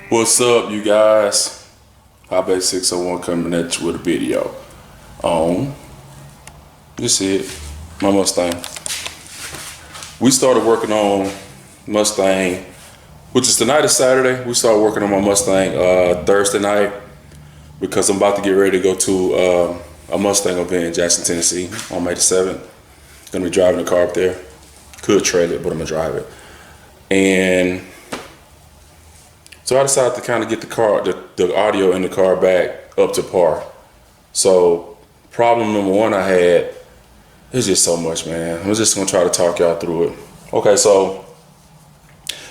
What's up, you guys? Hobby 601 coming at you with a video on, you see it, my Mustang. We started working on Mustang, which is tonight is Saturday. We started working on my Mustang Thursday night because I'm about to get ready to go to a Mustang event in Jackson, Tennessee on May the 7th. Gonna be driving the car up there. Could trade it, but I'm gonna drive it. And so I decided to kind of get the audio in the car back up to par. So problem number one I had is just so much, man. I'm just gonna try to talk y'all through it. Okay, so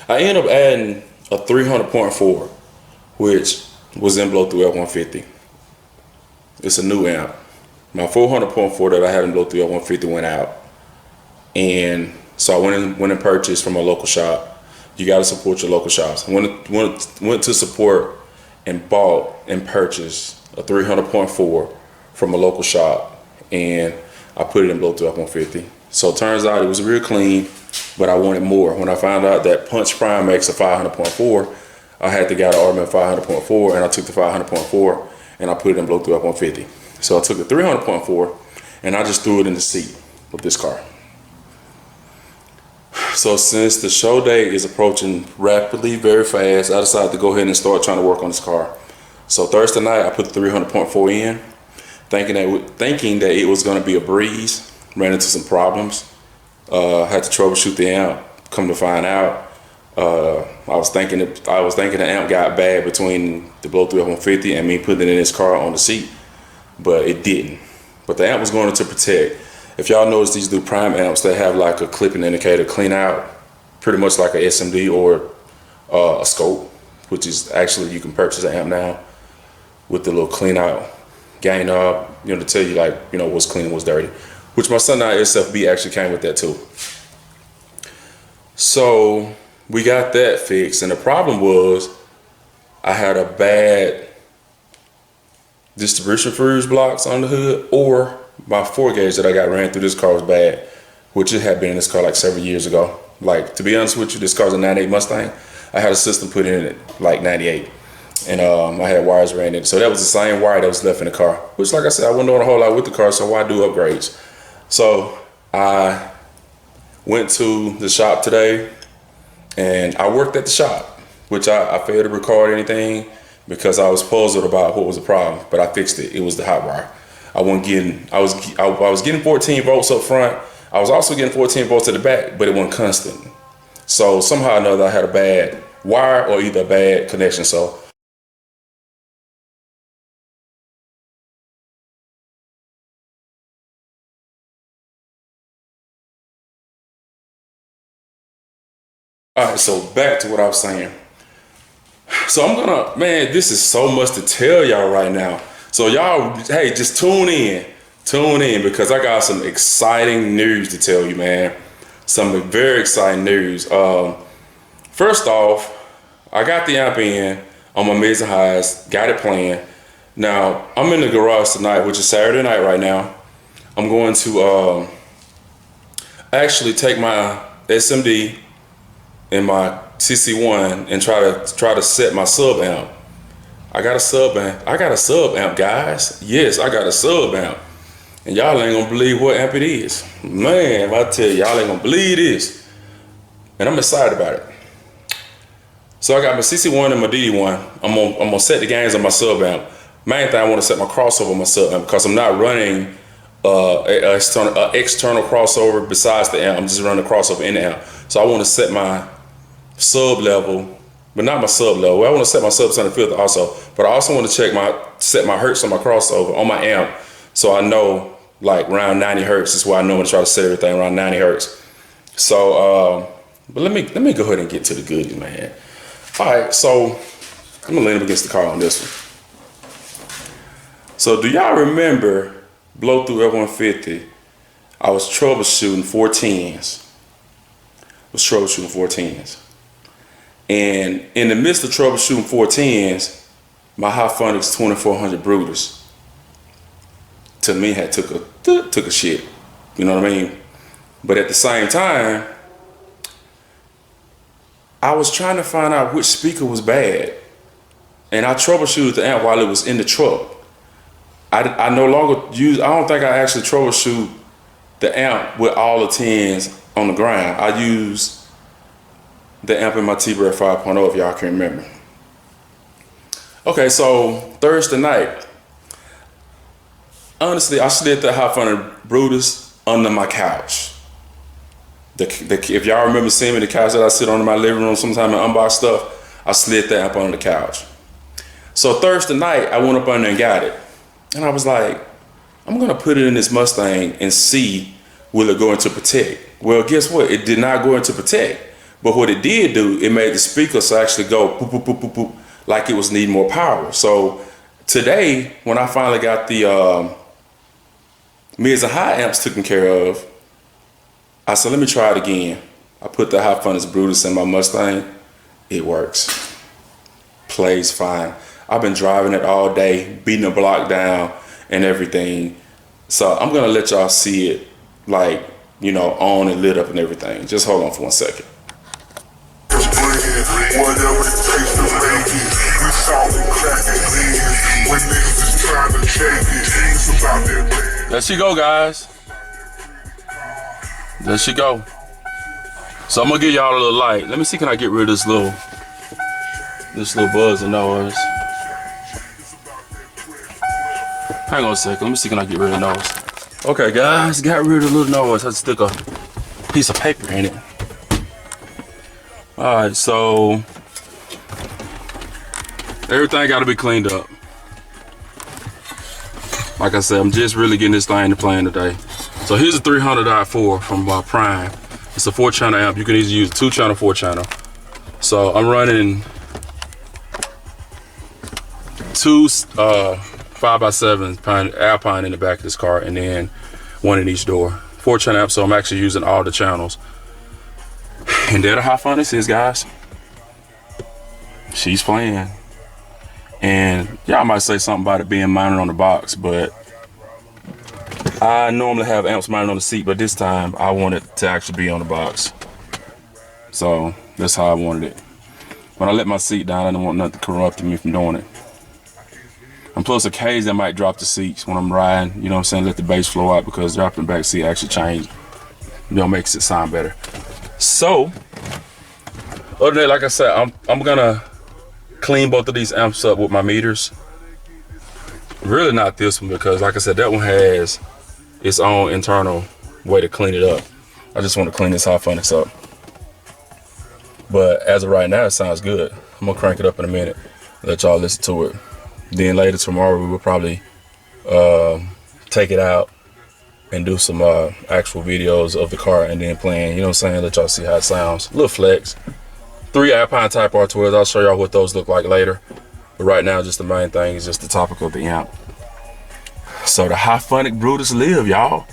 I ended up adding a 300.4, which was in blow through F-150. It's a new amp. My 400.4 that I had in blow through F-150 went out. And so I went and purchased from a local shop. You got to support your local shops. Went to support and bought and purchased a 300.4 from a local shop, and I put it in blow through F-150. So it turns out it was real clean, but I wanted more. When I found out that Punch Prime makes a 500.4, I had to get an Orman 500.4, and I took the 500.4 and I put it in blow through F-150. So I took the 300.4 and I just threw it in the seat of this car. So since the show day is approaching rapidly, very fast, I decided to go ahead and start trying to work on this car. So Thursday night, I put the 300.4 in, thinking that it was going to be a breeze. Ran into some problems. Had to troubleshoot the amp. Come to find out, I was thinking the amp got bad between the blow through F-150 and me putting it in this car on the seat, but it didn't. But the amp was going to protect. If y'all notice, these new Prime amps, they have like a clipping indicator clean out, pretty much like a SMD or a scope, which is actually, you can purchase an amp now with the little clean out gain knob, to tell you like, what's clean and what's dirty, which my Sunlight SFB actually came with that too. So we got that fixed, and the problem was I had a bad distribution fuse blocks on the hood, or my 4 gauge that I got ran through this car was bad, which it had been in this car like several years ago. Like, to be honest with you, this car's a 98 Mustang. I had a system put in it like 98, and I had wires ran in it. So that was the same wire that was left in the car, which, like I said, I wasn't doing a whole lot with the car, so why do upgrades? So I went to the shop today and I worked at the shop, which I failed to record anything because I was puzzled about what was the problem, but I fixed it. It was the hot wire. I was getting 14 volts up front. I was also getting 14 volts at the back, but it wasn't constant. So somehow or another, I had a bad wire or either a bad connection. So all right, so back to what I was saying. So man, this is so much to tell y'all right now. So y'all, hey, just tune in because I got some exciting news to tell you, man. Some very exciting news. First off, I got the amp in on my mids and highs, got it playing. Now, I'm in the garage tonight, which is Saturday night right now. I'm going to actually take my SMD and my CC1 and try to set my sub amp. I got a sub amp, guys. Yes, I got a sub amp. And y'all ain't gonna believe what amp it is. Man, if I tell y'all ain't gonna believe this. And I'm excited about it. So I got my CC1 and my DD1. I'm gonna set the gains on my sub amp. Main thing, I wanna set my crossover on my sub amp because I'm not running an external crossover besides the amp. I'm just running a crossover in the amp. So I wanna set my sub level, but not my sub level. I want to set my sub center filter also, but I also want to set my hertz on my crossover on my amp, so I know like around 90 hertz is where I normally try to set everything around 90 hertz. So, but let me go ahead and get to the goodies, man. All right, so I'm gonna lean up against the car on this one. So do y'all remember blow through F-150? I was troubleshooting 410s. And in the midst of troubleshooting 410s, my Hifonics 2400 Brutus to me had took a shit. You know what I mean? But at the same time, I was trying to find out which speaker was bad. And I troubleshooted the amp while it was in the truck. I no longer use, I don't think I actually troubleshoot the amp with all the 10s on the ground. I use the amp in my T-Bird 5.0 if y'all can remember. Okay, so Thursday night, honestly, I slid the Hifonics Brutus under my couch. If y'all remember seeing me, the couch that I sit on in my living room sometime and unbox stuff, I slid the amp under the couch. So Thursday night, I went up under and got it. And I was like, I'm gonna put it in this Mustang and see, will it go into protect? Well, guess what? It did not go into protect. But what it did do, it made the speakers actually go boop, boop, boop, boop, boop, like it was needing more power. So today, when I finally got the mids and high amps taken care of, I said, let me try it again. I put the Hifonics Brutus in my Mustang. It works. Plays fine. I've been driving it all day, beating the block down and everything. So I'm gonna let y'all see it, like, you know, on and lit up and everything. Just hold on for 1 second. There she go, guys. There she go. So I'm gonna give y'all a little light. Let me see, can I get rid of this little buzz and noise? Hang on a second, let me see, can I get rid of the noise? Okay guys, got rid of the little noise. I just stick a piece of paper in it. Alright, so everything gotta be cleaned up. Like I said, I'm just really getting this thing to playing today. So here's a 300.4 from Prime. It's a 4-channel amp. You can either use a 2-channel, 4-channel. So I'm running 2 5x7 Alpine in the back of this car, and then 1 in each door. 4-channel amp, so I'm actually using all the channels. And there the Hifonics is, guys. She's playing. And y'all might say something about it being mounted on the box, but I normally have amps mounted on the seat, but this time I want it to actually be on the box. So that's how I wanted it. When I let my seat down, I don't want nothing to corrupt me from doing it. And plus occasionally I might drop the seats when I'm riding, you know what I'm saying, let the bass flow out, because dropping the back seat actually change, you know, makes it sound better. So, other than that, like I said, I'm gonna clean both of these amps up with my meters. Really not this one, because like I said, that one has its own internal way to clean it up. I just want to clean this Hifonics up. But as of right now, it sounds good. I'm gonna crank it up in a minute, let y'all listen to it. Then later tomorrow, we will probably take it out and do some actual videos of the car and then playing, you know what I'm saying, let y'all see how it sounds. Little flex. 3 Alpine Type R12s, I'll show y'all what those look like later. But right now, just the main thing is just the topic of the amp. So the Hifonics Brutus live, y'all.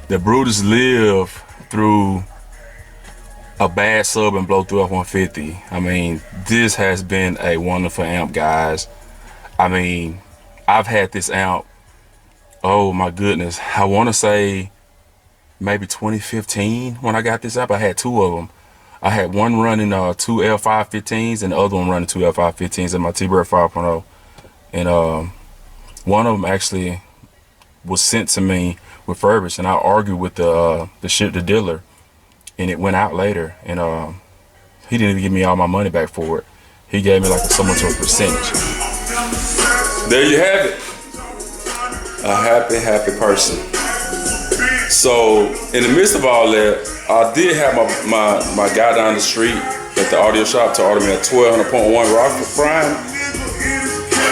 The Brutus live through a bad sub and blow through F-150. I mean, this has been a wonderful amp, guys. I mean, I've had this amp, oh my goodness, I want to say maybe 2015 when I got this amp. I had 2 of them. I had one running 2 L515s and the other one running 2 L515s in my T-Bird 5.0. And one of them actually was sent to me refurbished, and I argued with the dealer, and it went out later, and he didn't even give me all my money back for it. He gave me like so much of a percentage. There you have it. A happy person. So in the midst of all that, I did have my guy down the street at the audio shop to order me a 1200.1 Rock Prime.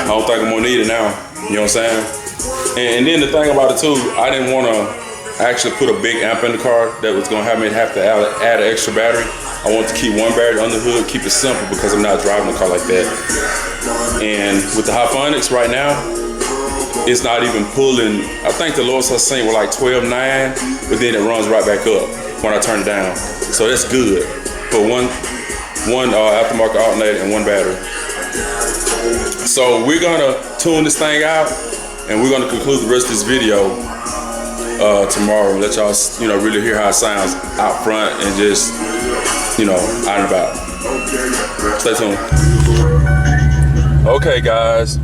I don't think I'm gonna need it now. You know what I'm saying? And then the thing about it too, I didn't want to actually put a big amp in the car that was gonna have me have to add an extra battery. I wanted to keep one battery under the hood, keep it simple, because I'm not driving a car like that. And with the Hifonics right now, it's not even pulling. I think the lowest I've seen were like 12.9, but then it runs right back up when I turn it down. So that's good for one aftermarket alternator and one battery. So we're gonna tune this thing out, and we're gonna conclude the rest of this video tomorrow. Let y'all, you know, really hear how it sounds out front and just, you know, out and about. Stay tuned. Okay, guys,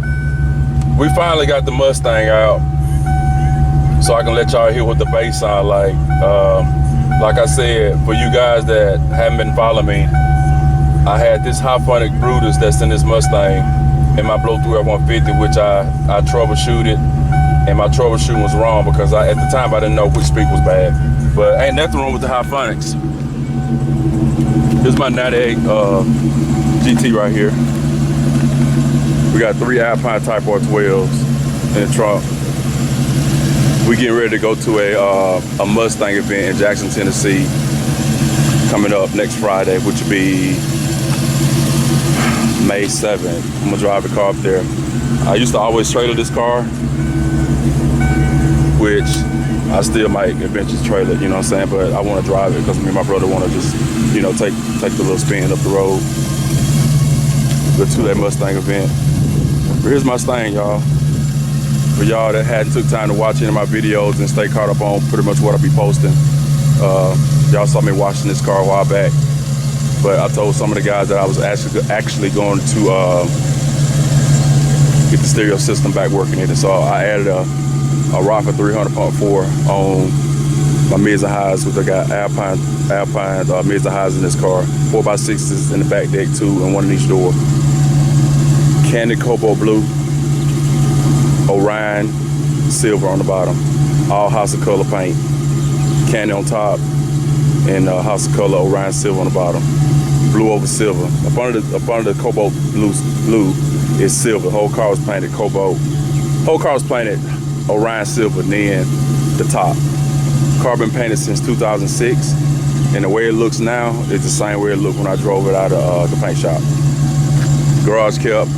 we finally got the Mustang out, so I can let y'all hear what the bass sound like. Like I said, for you guys that haven't been following me, I had this Hifonics Brutus that's in this Mustang in my blow-through F-150, which I troubleshooted, and my troubleshooting was wrong because at the time I didn't know which speaker was bad. But ain't nothing wrong with the Hifonics. Here's my 98 GT right here. We got 3 Alpine Type R12s in the trunk. We getting ready to go to a Mustang event in Jackson, Tennessee, coming up next Friday, which will be May 7th. I'm gonna drive the car up there. I used to always trailer this car, which I still might eventually trailer, you know what I'm saying? But I want to drive it because me and my brother want to just, you know, take the little spin up the road, go to that Mustang event. But here's my Mustang, y'all. For y'all that hadn't took time to watch any of my videos and stay caught up on pretty much what I be posting, y'all saw me washing this car a while back. But I told some of the guys that I was actually going to get the stereo system back working in it. So I added a Rocker 300.4 on my mids and highs, which I got Alpine mids and highs in this car. 4x6s in the back deck too, and one in each door. Candy Cobalt Blue, Orion Silver on the bottom. All House of Color paint. Candy on top, and House of Color Orion Silver on the bottom. Blue over silver. Up under the Cobalt blue is silver. The whole car was painted Cobalt. Whole car was painted Orion Silver, and then the top. Car been painted since 2006, and the way it looks now is the same way it looked when I drove it out of the paint shop. Garage kept,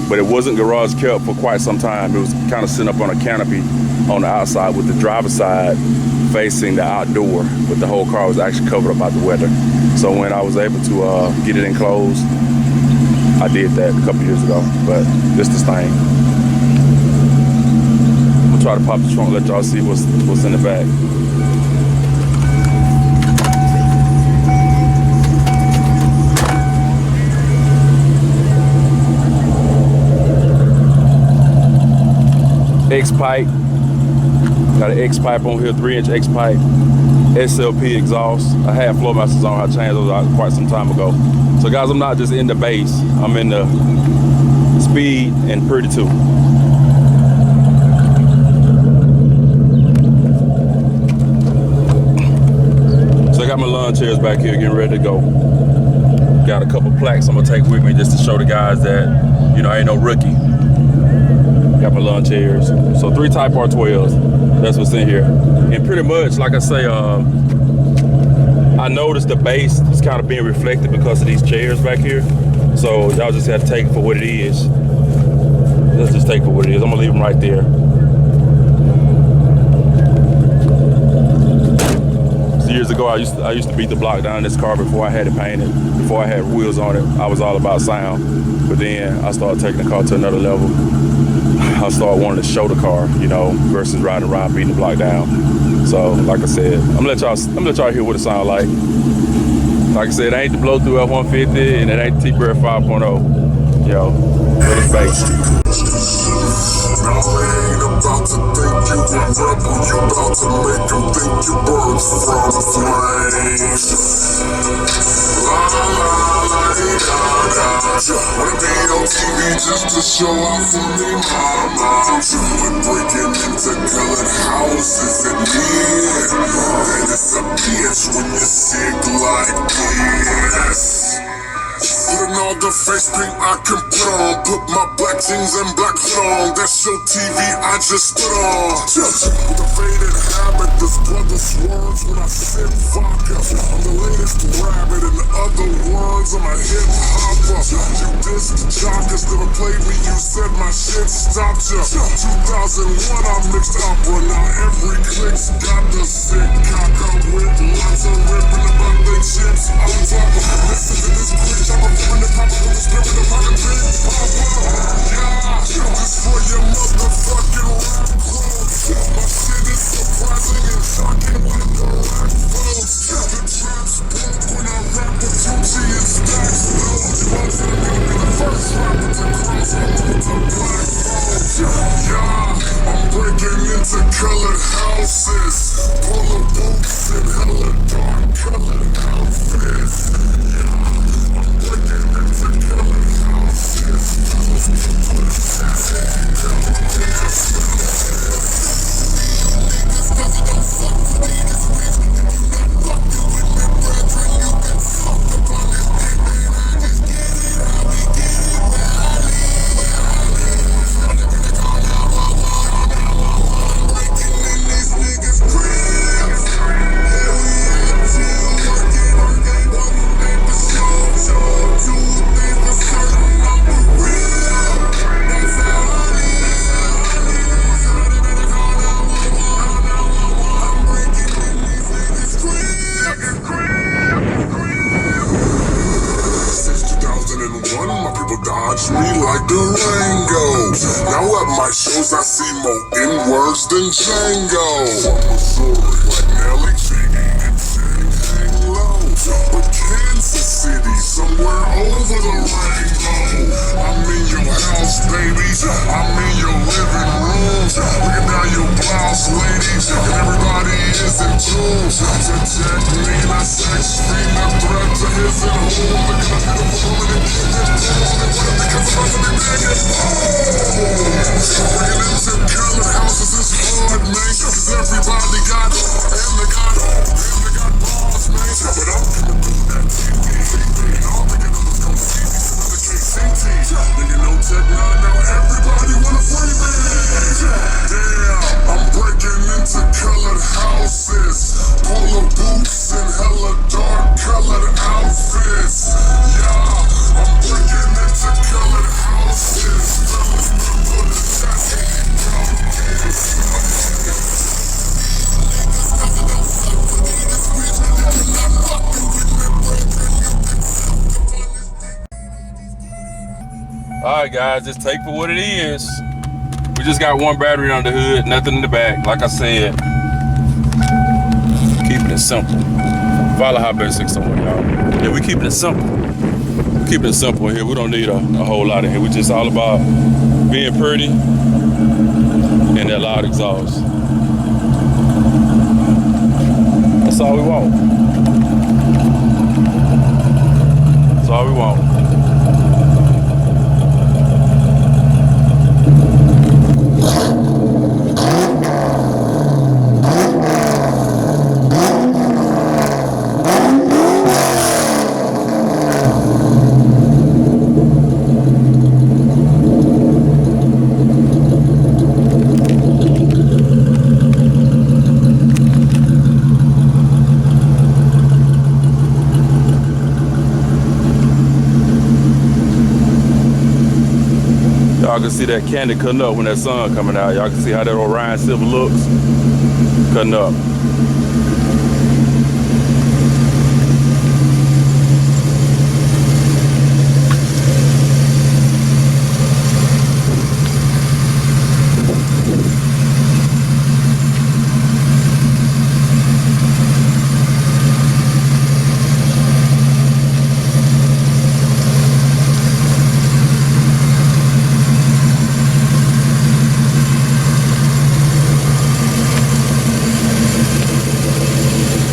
but it wasn't garage kept for quite some time. It was kind of sitting up on a canopy on the outside with the driver's side facing the outdoor, but the whole car was actually covered up by the weather. So when I was able to get it enclosed, I did that a couple years ago, but this the thing. Try to pop the trunk, let y'all see what's in the back. X pipe, got an X pipe on here, 3-inch X pipe, SLP exhaust. I had floor masters on, I changed those out quite some time ago. So guys, I'm not just in the bass, I'm in the speed and pretty too. I got my lawn chairs back here getting ready to go. Got a couple plaques I'm gonna take with me just to show the guys that, you know, I ain't no rookie. Got my lawn chairs. So 3 Type R12s, that's what's in here. And pretty much, like I say, I noticed the bass is kind of being reflected because of these chairs back here. So y'all just have to take it for what it is. Let's just take it for what it is. I'm gonna leave them right there. Years ago, I used to beat the block down in this car before I had it painted. Before I had wheels on it, I was all about sound. But then I started taking the car to another level. I started wanting to show the car, you know, versus riding around beating the block down. So, like I said, I'm gonna let y'all hear what it sounds like. Like I said, it ain't the blow-through F-150, and it ain't the T-Bird 5.0. Yo, but it's bass. About to think you a rebel, you about to make them think you birds from the flames. La la la la da da. Wanna be on TV just to show off for me, mama. When breaking into colored houses and yeah, then it's a bitch when you're sick like this. Putting all the face paint I can put on. Put my black jeans and black hood on. That's your TV I just put on. With a faded habit, this brother swerves when I sip vodka. I'm the latest rabbit, in other words, I'm a hip hopper. You disc jockers never played me, you said my shit stopped ya. 2001 I mixed opera, now every click's got the sick cocker with lots of ripping about they chips on top. Listen to this quick, I'm a friend of papa with the spirit of my big papa. Yeah, this for your motherfucking rap quotes. My shit is surprising and shocking with the rap flows. The trap spoke when I rap with Gucci and stacks. touch me like Durango. Now at my shows I see more N-words than Django. Missouri, like Nelly, hang low. But Kansas City, somewhere over the rainbow. I'm in your house, baby. I'm in your living room. Looking down your blouse, ladies, and everybody is in tune. So check me, I sex free, not threat to his and home. Look at the beautiful woman and get it on. Because I'm about to be begging. Bringing into colored houses is hard, man. Cause everybody got balls, man. But I'm coming through that TV. And all the niggas come see me from the KCT. Nigga, no tech, now everybody wanna free me. Damn, I'm breaking into colored houses. Polo boots and hella dark colored outfits. Yeah, I'm breaking into colored houses. Alright guys, just take for what it is. We just got one battery on the hood, nothing in the back. Like I said, keeping it simple. Follow how basic someone, y'all. Yeah, we keeping it simple. Keeping it simple here. We don't need a whole lot in here. We just all about being pretty and that loud exhaust. That's all we want. That's all we want. Y'all can see that candy cutting up when that sun coming out. Y'all can see how that Orion Silver looks cutting up.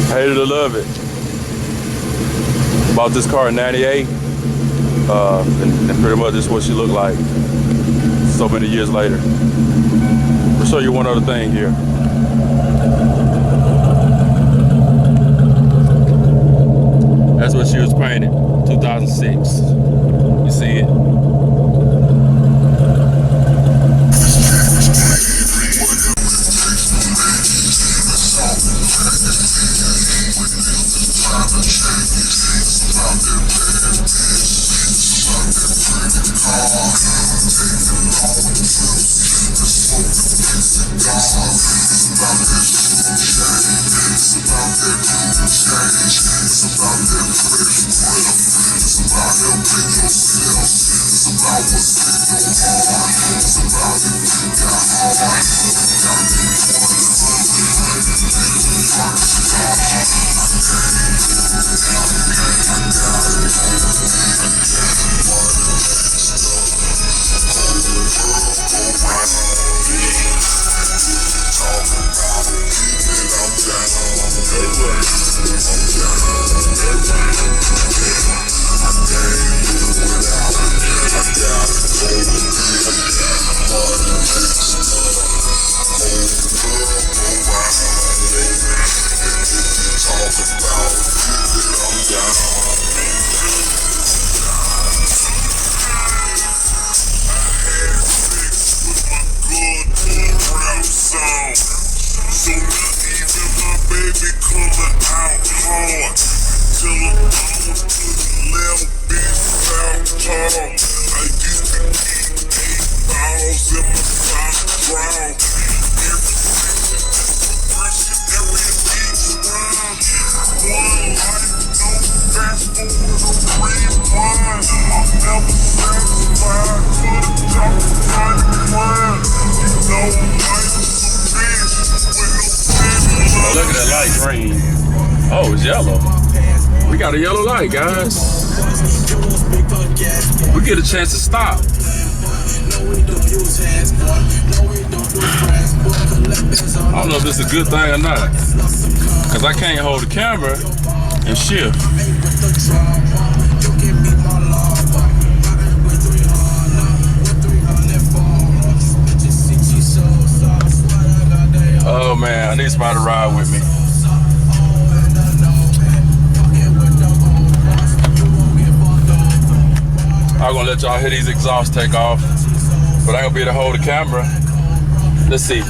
Hate it or love it. Bought this car in '98, and pretty much this is what she looked like so many years later. I'll show you one other thing here. That's what she was painted, 2006. You see it? I'm never satisfied. that light green. Oh, it's yellow. We got a yellow light, guys. We get a chance to stop. I don't know if this is a good thing or not, because I can't hold the camera and shift. Oh man, I need somebody to ride with me. I'm gonna let y'all hear these exhausts take off, but I ain't gonna be able to hold the camera. Let's see.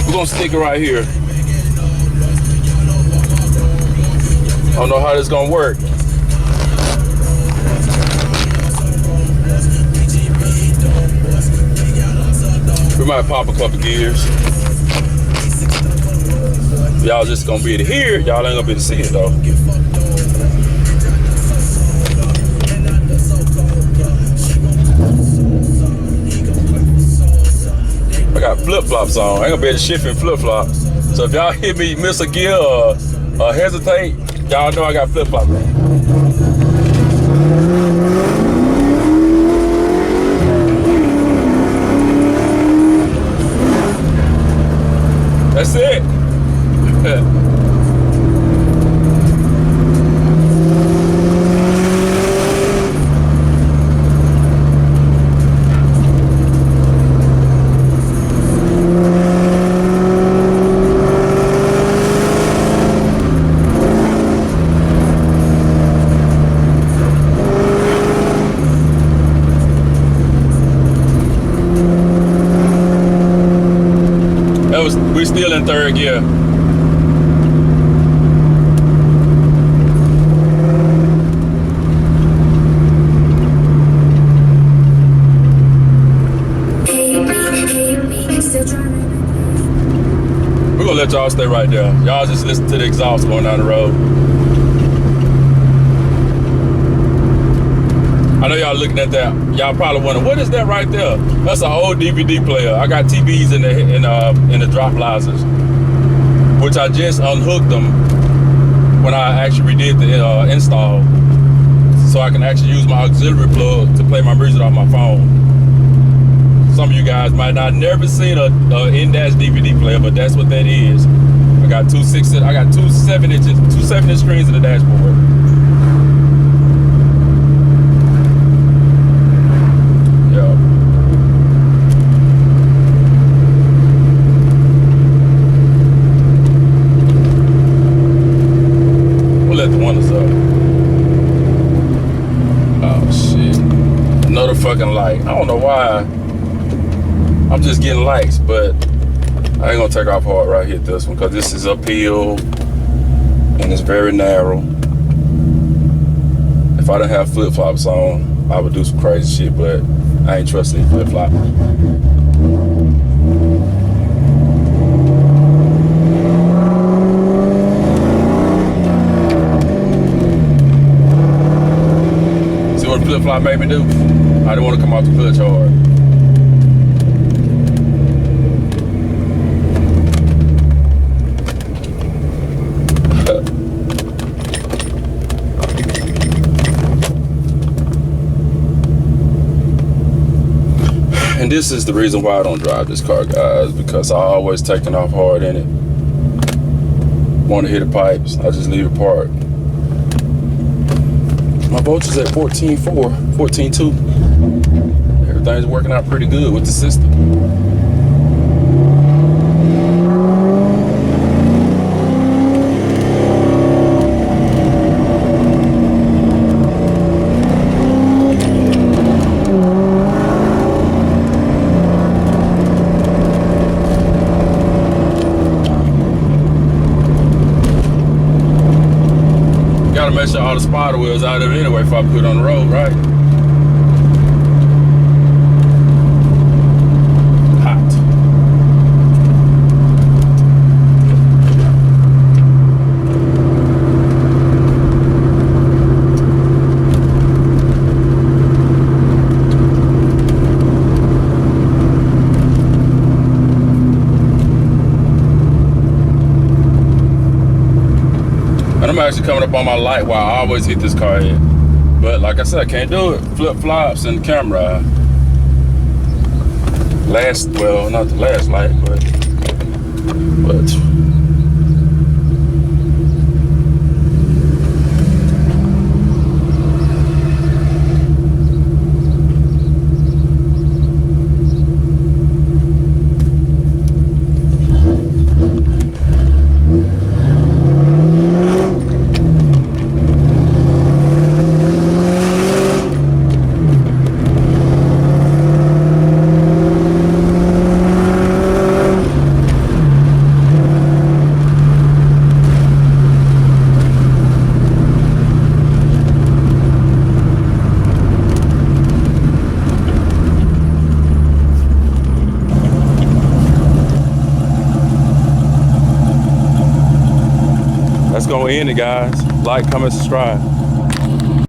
We're gonna stick it right here. I don't know how this is gonna work. We might pop a couple gears. Y'all just gonna be able to hear it. Y'all ain't gonna be able to see it though. I got flip-flops on. I ain't gonna be able to shift in flip-flops. So if y'all hear me miss a gear or hesitate, y'all know I got flip-flops on. That's it. We still in third gear. We're gonna let y'all stay right there. Y'all just listen to the exhaust going down the road. I know y'all looking at that. Y'all probably wondering, what is that right there? That's an old DVD player. I got TVs in the drop risers, which I just unhooked them when I actually redid the install, so I can actually use my auxiliary plug to play my music off my phone. Some of you guys might not never seen a in-dash DVD player, but that's what that is. I got two 7-inch screens in the dashboard. Fucking light. I don't know why I'm just getting lights, but I ain't gonna take off hard right here this one, because this is uphill and it's very narrow. If I didn't have flip-flops on, I would do some crazy shit, but I ain't trusting these flip-flops. See what flip-flop made me do? I didn't want to come off the clutch hard. And this is the reason why I don't drive this car, guys, because I always taking off hard in it. Want to hit the pipes, I just leave it parked. My voltage is at 14.4, 14.2. Everything's working out pretty good with the system. Gotta make sure all the spider wheels out of it anyway if I put it on the road, right? And I'm actually coming up on my light while I always hit this car head. But like I said, I can't do it. Flip flops and camera. Well, not the last light, but. That's gonna end it, guys. Like, comment, subscribe.